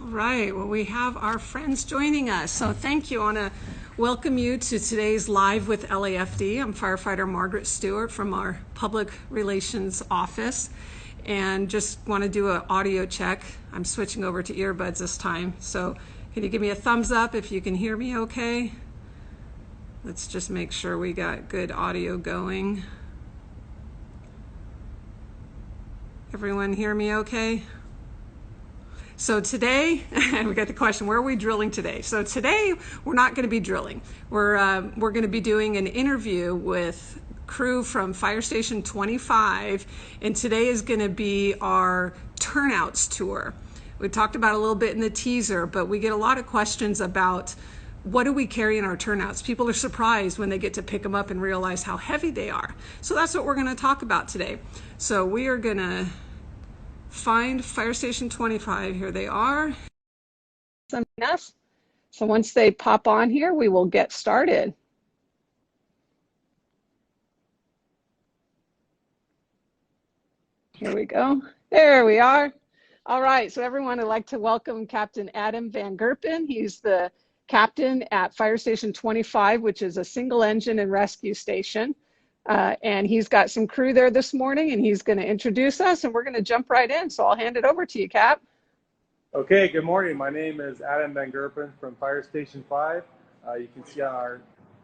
right, well, we have our friends joining us. So thank you. I want to welcome you to today's Live with LAFD. I'm Firefighter Margaret Stewart from our Public Relations Office. And just want to do an audio check. I'm switching over to earbuds this time. So can you give me a thumbs up if you can hear me okay? Let's just make sure we got good audio going. Everyone hear me okay? So today, we got the question, where are we drilling today? So today, we're not going to be drilling. We're going to be doing an interview with crew from Fire Station 25, and today is going to be our Turnouts tour. We talked about it a little bit in the teaser, but we get a lot of questions about what do we carry in our turnouts? People are surprised when they get to pick them up and realize how heavy they are. So that's what we're going to talk about today. So we are going to find Fire Station 25. Here they are. Enough. So once they pop on here, we will get started. Here we go. There we are. All right. So everyone, I'd like to welcome Captain Adam Van Gerpen. He's the captain at Fire Station 25, which is a single engine and rescue station. And he's got some crew there this morning, and he's going to introduce us, and we're going to jump right in. So I'll hand it over to you, Cap. Okay, good morning. My name is Adam Van Gerpen from Fire Station 5. You can see on our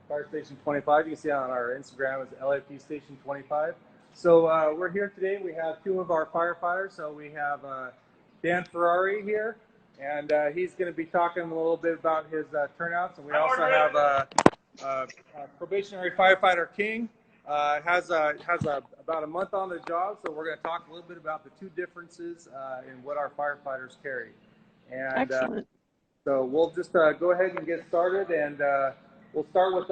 Fire Station 25, you can see on our Instagram as LAFD Station 25. So we're here today. We have two of our firefighters. So we have Dan Ferrari here, and he's going to be talking a little bit about his turnouts. And we also have probationary firefighter King. Has about a month on the job, so we're going to talk a little bit about the two differences in what our firefighters carry. And so we'll just go ahead and get started, and we'll start with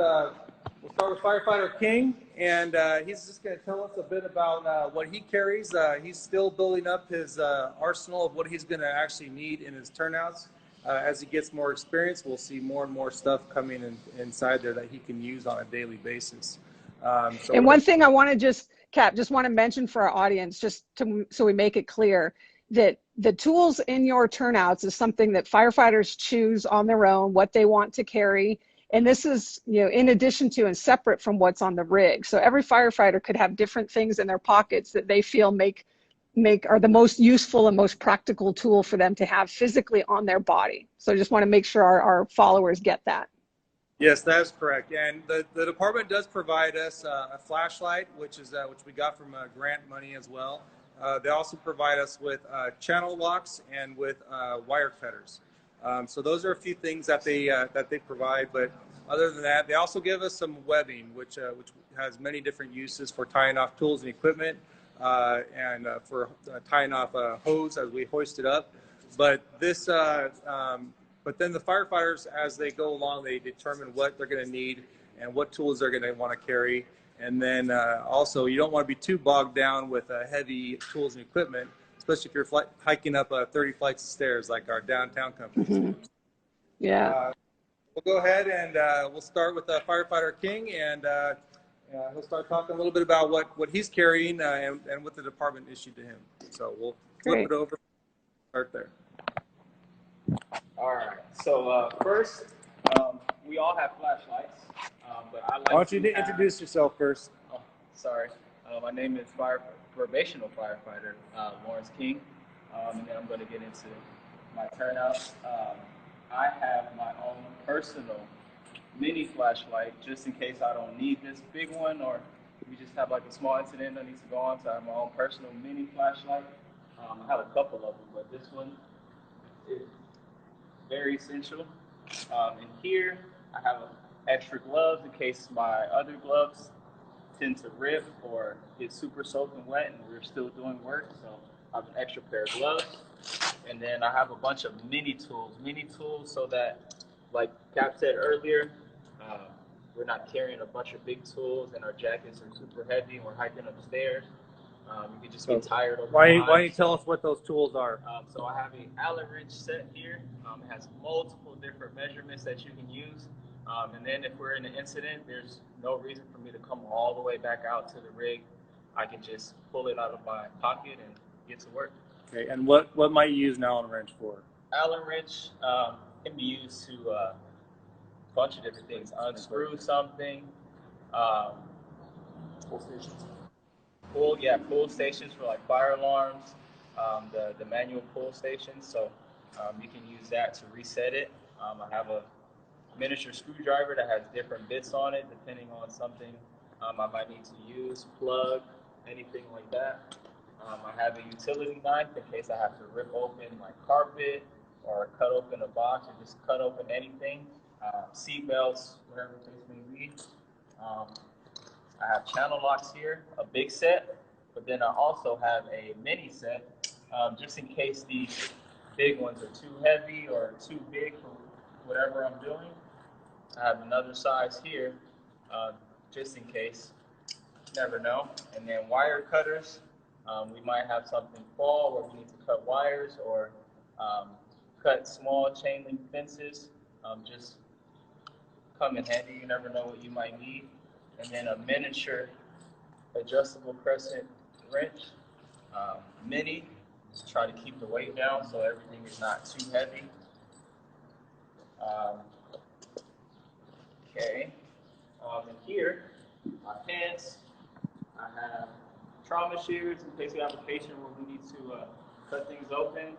firefighter King, and he's just going to tell us a bit about what he carries. He's still building up his arsenal of what he's going to actually need in his turnouts. As he gets more experience, we'll see more and more stuff coming inside there that he can use on a daily basis. And one thing I want to just want to mention for our audience, so we make it clear that the tools in your turnouts is something that firefighters choose on their own, what they want to carry. And this is, in addition to and separate from what's on the rig. So every firefighter could have different things in their pockets that they feel are the most useful and most practical tool for them to have physically on their body. So I just want to make sure our followers get that. Yes, that is correct. And the department does provide us a flashlight, which we got from grant money as well. They also provide us with channel locks and with wire cutters. So those are a few things that they provide. But other than that, they also give us some webbing, which has many different uses for tying off tools and equipment, and for tying off a hose as we hoist it up. But this. But then the firefighters, as they go along, they determine what they're going to need and what tools they're going to want to carry. And then also, you don't want to be too bogged down with heavy tools and equipment, especially if you're hiking up 30 flights of stairs like our downtown companies. Mm-hmm. Yeah. We'll go ahead and we'll start with Firefighter King, and he'll start talking a little bit about what he's carrying and what the department issued to him. So we'll flip it over, start there. All right. So first, we all have flashlights, but I like. Why don't you introduce yourself first? Oh, sorry. My name is probational firefighter Lawrence King, and then I'm going to get into my turnout. I have my own personal mini flashlight, just in case I don't need this big one, or we just have like a small incident I need to go on. So I have my own personal mini flashlight. I have a couple of them, but this one is very essential. And here I have extra gloves in case my other gloves tend to rip or get super soaking wet and we're still doing work. So I have an extra pair of gloves. And then I have a bunch of mini tools so that, like Cap said earlier, we're not carrying a bunch of big tools and our jackets are super heavy and we're hiking upstairs. You could just be tired over Why don't you tell us what those tools are? So I have an Allen wrench set here. It has multiple different measurements that you can use. And then if we're in an incident, there's no reason for me to come all the way back out to the rig. I can just pull it out of my pocket and get to work. Okay, and what might you use an Allen wrench for? Allen wrench can be used to a bunch of different things. Unscrew something. Um, pull stations for like fire alarms. The manual pull stations. So you can use that to reset it. I have a miniature screwdriver that has different bits on it depending on something I might need to use, plug, anything like that. I have a utility knife in case I have to rip open like carpet or cut open a box or just cut open anything. Seat belts, whatever the case may be. I have channel locks here, a big set, but then I also have a mini set just in case these big ones are too heavy or too big for whatever I'm doing. I have another size here just in case. Never know. And then wire cutters. We might have something fall where we need to cut wires or cut small chain link fences. Just come in handy. You never know what you might need. And then a miniature adjustable crescent wrench, mini, to try to keep the weight down so everything is not too heavy. Okay. And here, my pants. I have trauma shears in case we have a patient where we need to cut things open.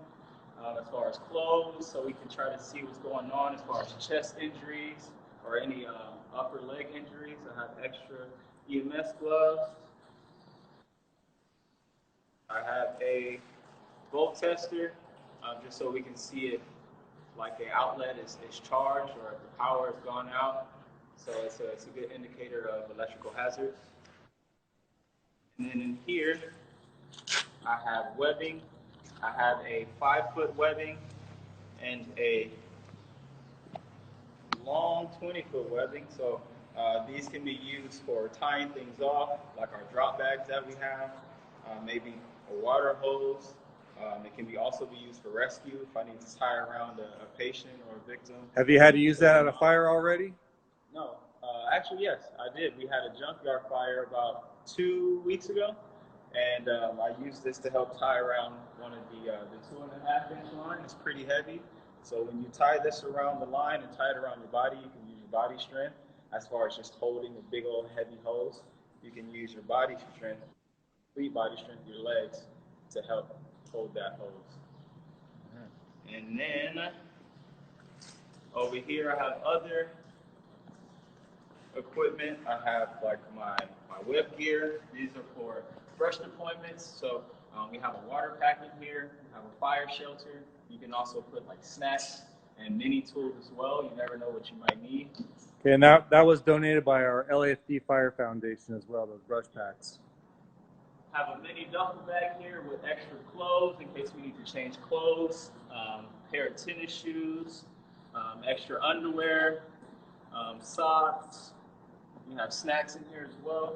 As far as clothes, so we can try to see what's going on as far as chest injuries or any upper leg injuries. I have extra EMS gloves. I have a volt tester just so we can see if like the outlet is charged or if the power has gone out. So it's a good indicator of electrical hazards. And then in here, I have webbing. I have a 5-foot webbing and a long 20-foot webbing. So these can be used for tying things off, like our drop bags that we have, maybe a water hose. It can also be used for rescue if I need to tie around a patient or a victim. Have you had to use that at a fire already? No. Actually, yes, I did. We had a junkyard fire about 2 weeks ago, and I used this to help tie around one of the 2.5-inch line. It's pretty heavy, so when you tie this around the line and tie it around your body, you can use your body strength. As far as just holding a big old heavy hose, you can use your body strength, complete body strength, your legs, to help hold that hose. And then over here, I have other equipment. I have like my whip gear. These are for brush deployments. So we have a water packet here. We have a fire shelter. You can also put like snacks and mini tools as well. You never know what you might need. Okay, and that was donated by our LAFD Fire Foundation as well, those brush packs. Have a mini duffel bag here with extra clothes in case we need to change clothes, pair of tennis shoes, extra underwear, socks. You have snacks in here as well.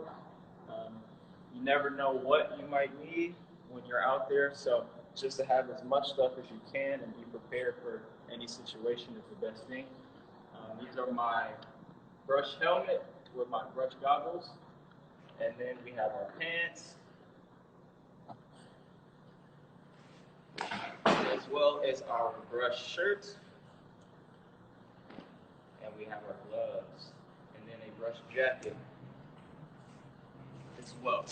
You never know what you might need when you're out there, so just to have as much stuff as you can and be prepared for any situation is the best thing. These are my brush helmet with my brush goggles, and then we have our pants, as well as our brush shirts, and we have our gloves, and then a brush jacket as well.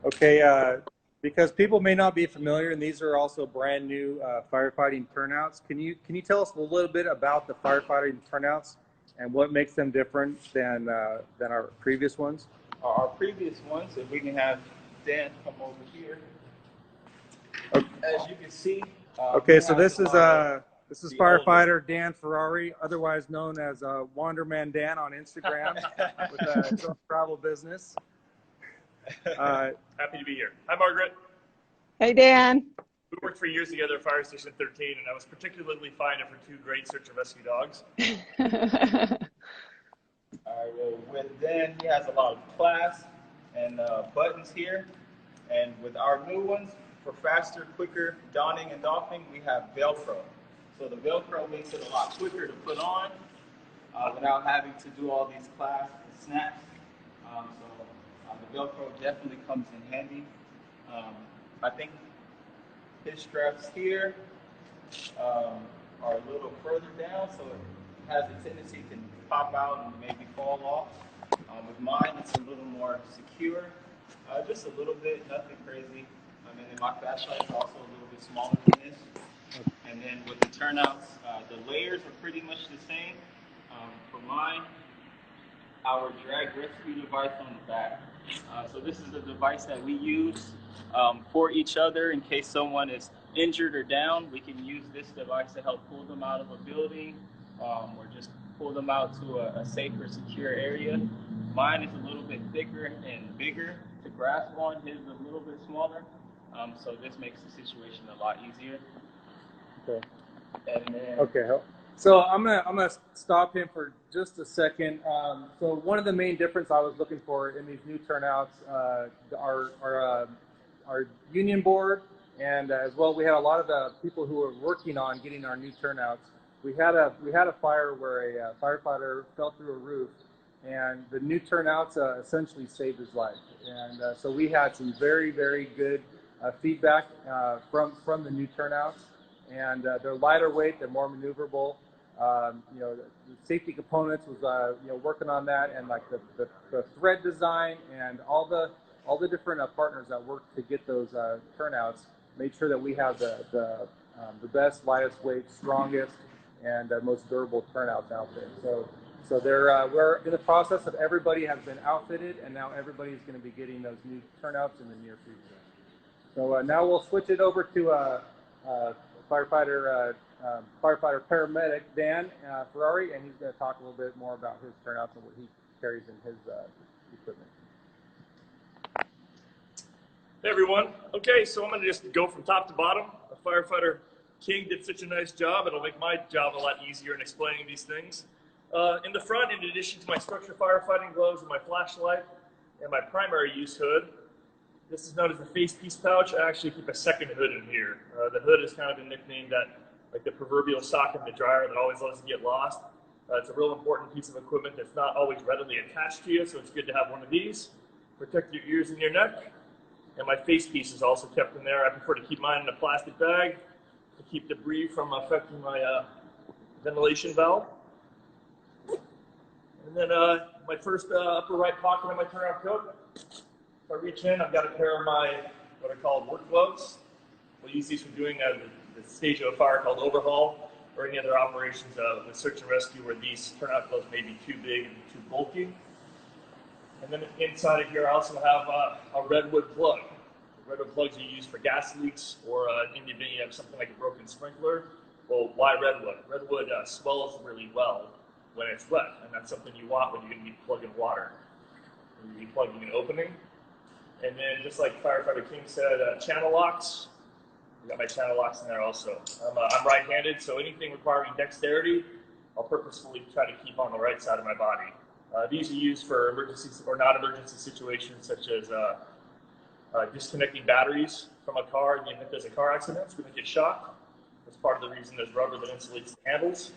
Okay, because people may not be familiar, and these are also brand new firefighting turnouts. Can you tell us a little bit about the firefighting turnouts and what makes them different than our previous ones? Our previous ones, if we can have Dan come over here. Okay. As you can see. Okay, so this is Firefighter Dan Ferrari, otherwise known as Wanderman Dan on Instagram with a travel business. Happy to be here. Hi, Margaret. Hey, Dan. We worked for years together at Fire Station 13, and I was particularly fond of her 2 great search and rescue dogs. All right, well, with Dan, he has a lot of clasps and buttons here. And with our new ones, for faster, quicker donning and doffing, we have Velcro. So the Velcro makes it a lot quicker to put on without having to do all these clasps and snaps. The Velcro definitely comes in handy. I think his straps here are a little further down, so it has a tendency to pop out and maybe fall off. With mine, it's a little more secure, just a little bit, nothing crazy. And then my flashlight is also a little bit smaller than this. And then with the turnouts, the layers are pretty much the same. For mine, our drag rescue device on the back. So this is the device that we use for each other in case someone is injured or down. We can use this device to help pull them out of a building or just pull them out to a safe or secure area. Mine is a little bit thicker and bigger to grasp on. His is a little bit smaller. So this makes the situation a lot easier. Okay. And then, okay. So I'm gonna stop him for just a second. So one of the main difference I was looking for in these new turnouts, our union board, and as well we had a lot of the people who were working on getting our new turnouts. We had a fire where a firefighter fell through a roof, and the new turnouts essentially saved his life. And so we had some very good feedback from the new turnouts, and they're lighter weight, they're more maneuverable. The safety components was working on that, and like the thread design and all the different partners that worked to get those turnouts made sure that we have the best, lightest weight, strongest, and most durable turnouts out there. So we're in the process of everybody has been outfitted, and now everybody's going to be getting those new turnouts in the near future. So now we'll switch it over to firefighter paramedic Dan Ferrari, and he's going to talk a little bit more about his turnouts and what he carries in his equipment. Hey everyone. Okay, so I'm going to just go from top to bottom. Firefighter King did such a nice job, it'll make my job a lot easier in explaining these things. In the front, in addition to my structure firefighting gloves and my flashlight and my primary use hood, this is known as the face piece pouch. I actually keep a second hood in here. The hood is kind of been nicknamed that, like the proverbial sock in the dryer that always lets it get lost. It's a real important piece of equipment that's not always readily attached to you, so it's good to have one of these. Protect your ears and your neck. And my face piece is also kept in there. I prefer to keep mine in a plastic bag to keep debris from affecting my ventilation valve. And then my first upper right pocket of my turnout coat. If I reach in, I've got a pair of my, what are called work gloves. We'll use these for doing the stage of a fire called overhaul, or any other operations with search and rescue where these turnout gloves may be too big and too bulky. And then inside of here, I also have a redwood plug. The redwood plugs you use for gas leaks, or in the event you have something like a broken sprinkler. Well, why redwood? Redwood swells really well when it's wet, and that's something you want when you're going to be plugging water. You're going to be plugging an opening. And then, just like Firefighter King said, channel locks. I got my channel locks in there also. I'm right-handed, so anything requiring dexterity, I'll purposefully try to keep on the right side of my body. These are used for emergency or non-emergency situations, such as disconnecting batteries from a car in the event there's a car accident. It's going to get shocked. That's part of the reason there's rubber that insulates the handles.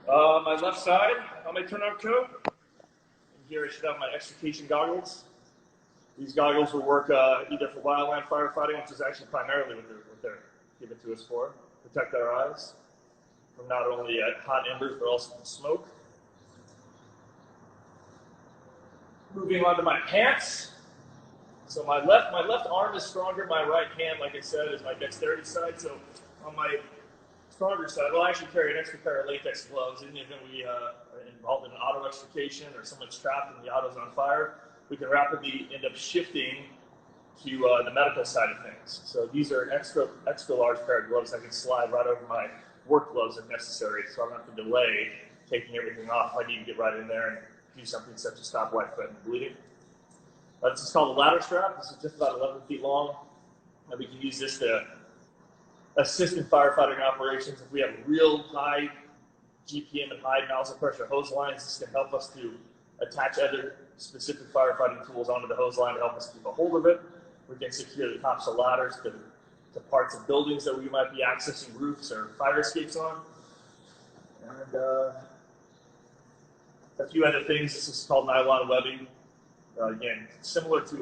My left side on my turnout coat. And here I should have my extrication goggles. These goggles will work either for wildland firefighting, which is actually primarily what they're given to us for, protect our eyes from not only hot embers but also from smoke. Moving on to my pants. So my left arm is stronger. My right hand, like I said, is my dexterity side. So on my stronger side, I'll actually carry an extra pair of latex gloves in the event we are involved in an auto extrication or someone's trapped and the auto's on fire. We can rapidly end up shifting to the medical side of things. So these are an extra large pair of gloves I can slide right over my work gloves if necessary, so I don't have to delay taking everything off. I need to get right in there and do something such as stop white foot and bleeding. This is called a ladder strap. This is just about 11 feet long. And we can use this to assist in firefighting operations. If we have real high GPM and high nozzle pressure hose lines, this can help us to attach other specific firefighting tools onto the hose line to help us keep a hold of it. We can secure the tops of ladders to parts of buildings that we might be accessing roofs or fire escapes on. And a few other things. This is called nylon webbing. Again, similar to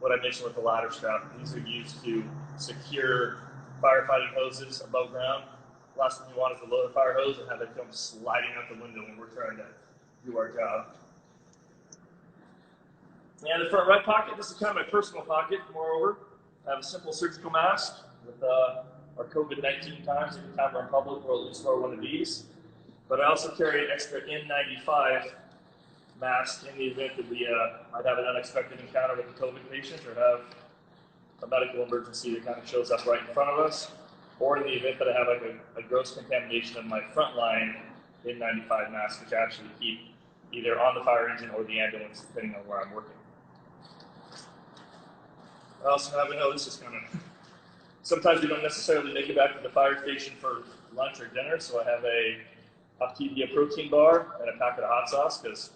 what I mentioned with the ladder strap. These are used to secure firefighting hoses above ground. Last thing you want is to load a fire hose and have it come sliding out the window when we're trying to do our job. And the front right pocket, this is kind of my personal pocket. Moreover, I have a simple surgical mask with our COVID-19 times. Every time we're in public, we'll at least wear one of these. But I also carry an extra N95 mask in the event that we might have an unexpected encounter with a COVID patient or have a medical emergency that kind of shows up right in front of us, or in the event that I have like a gross contamination of my frontline N95 mask, which I actually keep either on the fire engine or the ambulance, depending on where I'm working. I also have this is kind of, sometimes we don't necessarily make it back to the fire station for lunch or dinner, so I have a Optivia protein bar and a packet of hot sauce, because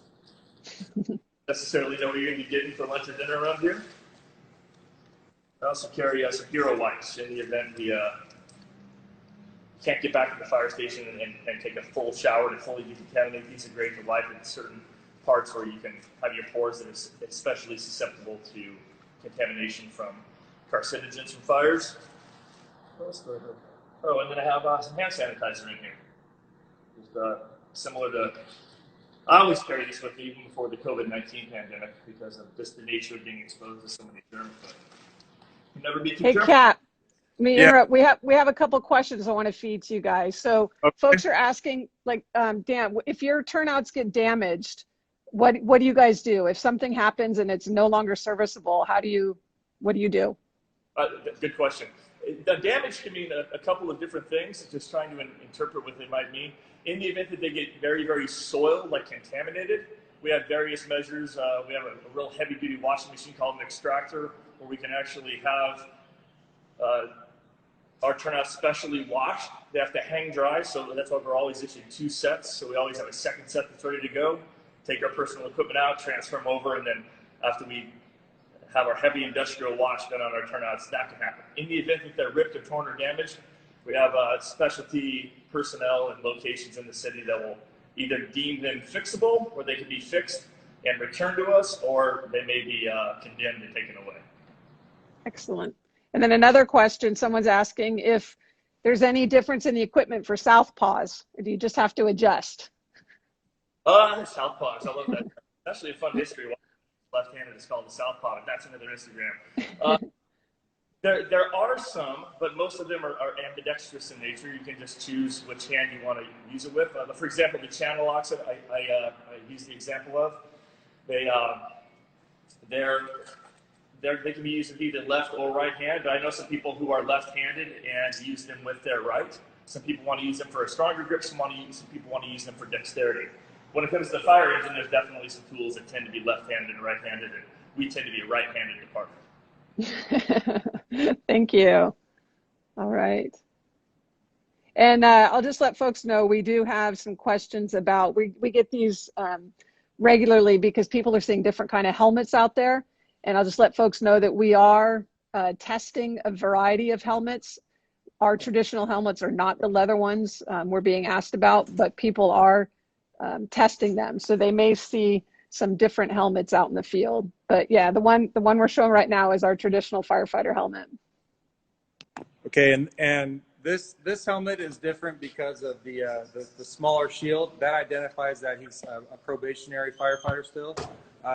necessarily know what you're going to be getting for lunch or dinner around here. I also carry some hero wipes in the event we can't get back to the fire station and take a full shower to fully decontaminate. These are great to wipe in certain parts where you can have your pores that are especially susceptible to contamination from carcinogens from fires. Oh, and then I have some hand sanitizer in here. Just similar to, I always carry this with me even before the COVID-19 pandemic because of just the nature of being exposed to so many germs. But you never be too Hey, careful. Kat, let me interrupt. We have a couple questions I want to feed to you guys. So folks are asking, like, Dan, if your turnouts get damaged, what do you guys do? If something happens and it's no longer serviceable, what do you do? Good question. The damage can mean a couple of different things, just trying to interpret what they might mean. In the event that they get very, very soiled, like contaminated, we have various measures. We have a real heavy-duty washing machine called an extractor, where we can actually have our turnouts specially washed. They have to hang dry, so that's why we're always issuing 2 sets. So we always have a second set that's ready to go. Take our personal equipment out, transfer them over, and then after we have our heavy industrial wash done on our turnouts, that can happen. In the event that they're ripped or torn or damaged, we have specialty personnel and locations in the city that will either deem them fixable, or they can be fixed and returned to us, or they may be condemned and taken away. Excellent. And then another question, someone's asking if there's any difference in the equipment for southpaws, or do you just have to adjust? Southpaws, I love that. That's actually a fun history. Left-handed is called the southpaw, but that's another Instagram. There are some, but most of them are ambidextrous in nature. You can just choose which hand you want to use it with. For example, the channel locks that I use the example of, they can be used with either left or right hand. But I know some people who are left-handed and use them with their right. Some people want to use them for a stronger grip. Some people want to use them for dexterity. When it comes to the fire engine, there's definitely some tools that tend to be left-handed and right-handed, and we tend to be a right-handed department. Thank you. All right. And I'll just let folks know we do have some questions about, we get these regularly because people are seeing different kind of helmets out there. And I'll just let folks know that we are testing a variety of helmets. Our traditional helmets are not the leather ones we're being asked about, but people are testing them. So they may see some different helmets out in the field. But yeah, the one we're showing right now is our traditional firefighter helmet. Okay, and this helmet is different because of the smaller shield. That identifies that he's a probationary firefighter still.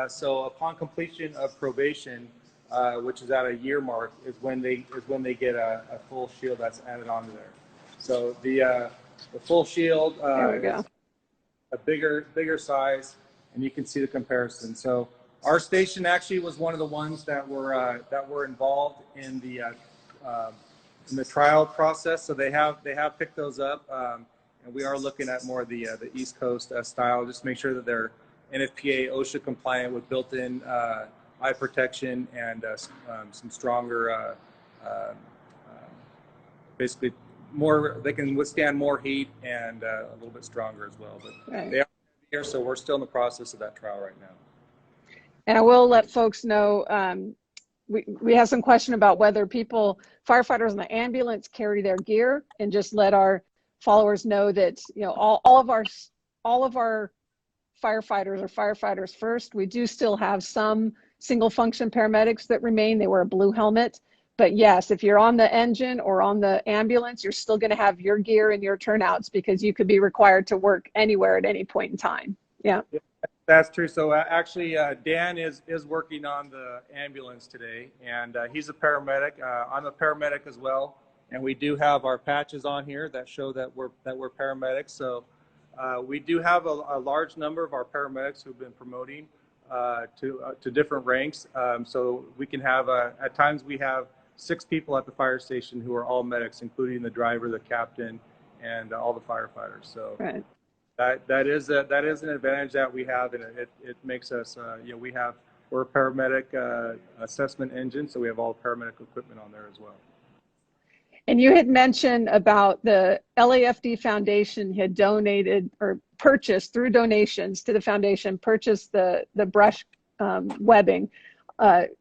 So upon completion of probation, which is at a year mark, is when they get a full shield that's added onto there. So the full shield is a bigger size, and you can see the comparison. So our station actually was one of the ones that were involved in the trial process. So they have picked those up, and we are looking at more of the East Coast style. Just make sure that they're NFPA OSHA compliant with built-in eye protection and some stronger, basically more. They can withstand more heat and a little bit stronger as well. But they are here, so we're still in the process of that trial right now. And I will let folks know, we have some question about whether firefighters in the ambulance carry their gear, and just let our followers know that, you know, all of our firefighters are firefighters first. We do still have some single function paramedics that remain. They wear a blue helmet, But yes, if you're on the engine or on the ambulance, you're still going to have your gear and your turnouts because you could be required to work anywhere at any point in time. Yeah. That's true. So actually, Dan is working on the ambulance today, and he's a paramedic. I'm a paramedic as well, and we do have our patches on here that show that we're paramedics. So we do have a large number of our paramedics who've been promoting to different ranks. So we can have at times we have 6 people at the fire station who are all medics, including the driver, the captain, and all the firefighters. So. Right. That is an advantage that we have, and it makes us we're a paramedic assessment engine, so we have all paramedic equipment on there as well. And you had mentioned about the LAFD Foundation had donated or purchased through donations to the foundation, purchased the brush webbing.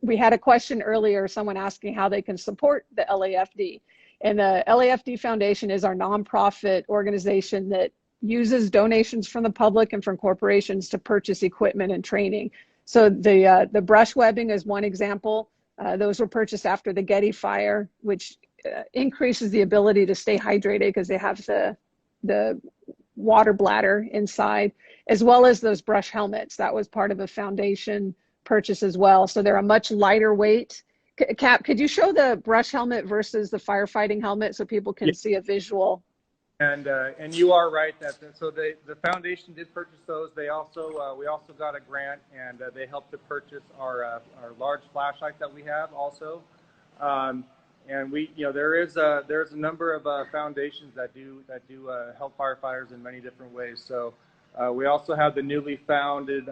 We had a question earlier, someone asking how they can support the LAFD. And the LAFD Foundation is our nonprofit organization that uses donations from the public and from corporations to purchase equipment and training. So the brush webbing is one example. Those were purchased after the Getty fire, which increases the ability to stay hydrated because they have the water bladder inside, as well as those brush helmets. That was part of a foundation purchase as well. So they're a much lighter weight. Cap, could you show the brush helmet versus the firefighting helmet so people can see a visual? And you are right so the foundation did purchase those. They also we also got a grant, and they helped to purchase our large flashlight that we have also. And we there's a number of foundations that do help firefighters in many different ways. So we also have the newly founded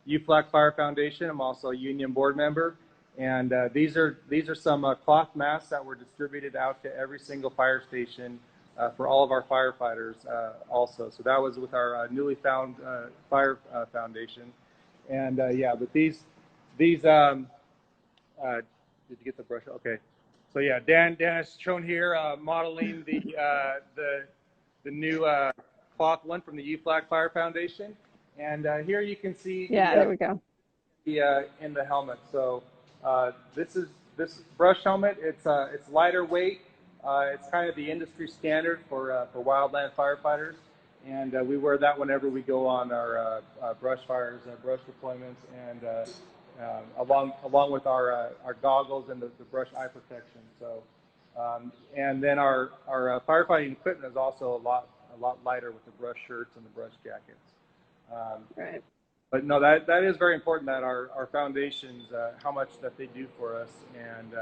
UFLAG Fire Foundation. I'm also a union board member, and these are some cloth masks that were distributed out to every single fire station. For all of our firefighters also. So that was with our newly found fire foundation. And but these did you get the brush? Okay. So yeah, Dan is shown here modeling the new cloth one from the UFLAG Fire Foundation. And here you can see there we go. In the helmet. So this brush helmet, it's lighter weight. It's kind of the industry standard for wildland firefighters, and we wear that whenever we go on our brush fires, brush deployments, and along with our goggles and the brush eye protection. So, and then our firefighting equipment is also a lot lighter with the brush shirts and the brush jackets. Right. But no, that is very important that our foundations, how much that they do for us, and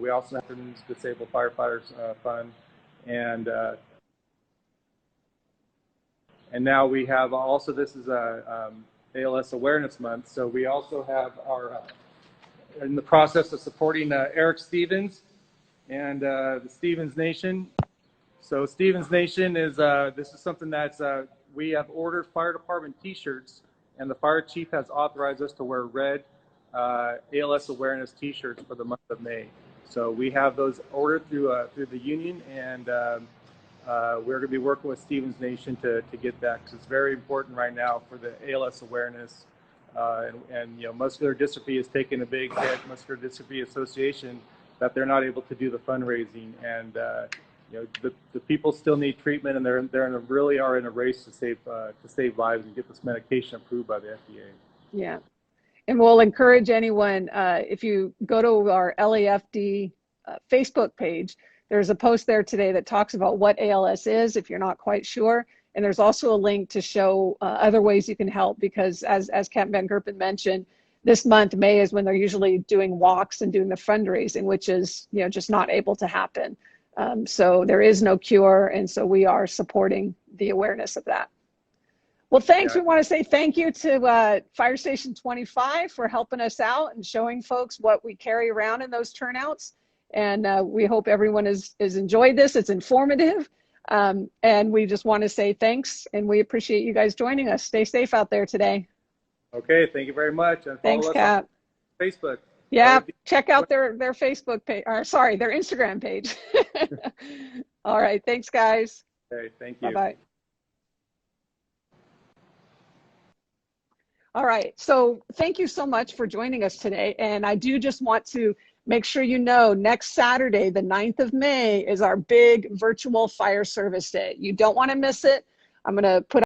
we also have the Disabled Firefighters Fund, and now we have also, this is ALS Awareness Month, so we also have our in the process of supporting Eric Stevens and the Stevens Nation. So Stevens Nation is this is something that's we have ordered fire department T-shirts, and the fire chief has authorized us to wear red ALS awareness T-shirts for the month of May. So we have those ordered through the union, and we're going to be working with Stevens Nation to get that, because it's very important right now for the ALS awareness. And muscular dystrophy is taking a big hit. Muscular Dystrophy Association, that they're not able to do the fundraising, and the people still need treatment, and they're really are in a race to save lives and get this medication approved by the FDA. Yeah. And we'll encourage anyone, if you go to our LAFD Facebook page, there's a post there today that talks about what ALS is, if you're not quite sure. And there's also a link to show other ways you can help, because as Captain Van Gerpen mentioned, this month, May, is when they're usually doing walks and doing the fundraising, which is just not able to happen. So there is no cure, and so we are supporting the awareness of that. Well, thanks. We want to say thank you to Fire Station 25 for helping us out and showing folks what we carry around in those turnouts. And we hope everyone has enjoyed this. It's informative. And we just want to say thanks, and we appreciate you guys joining us. Stay safe out there today. Okay, thank you very much. And thanks, Cap. On Facebook. Yeah, check out their Facebook page, or sorry, their Instagram page. All right, thanks, guys. Okay, thank you. Bye-bye. All right. So thank you so much for joining us today. And I do just want to make sure you know next Saturday, the 9th of May, is our big virtual fire service day. You don't want to miss it. I'm going to put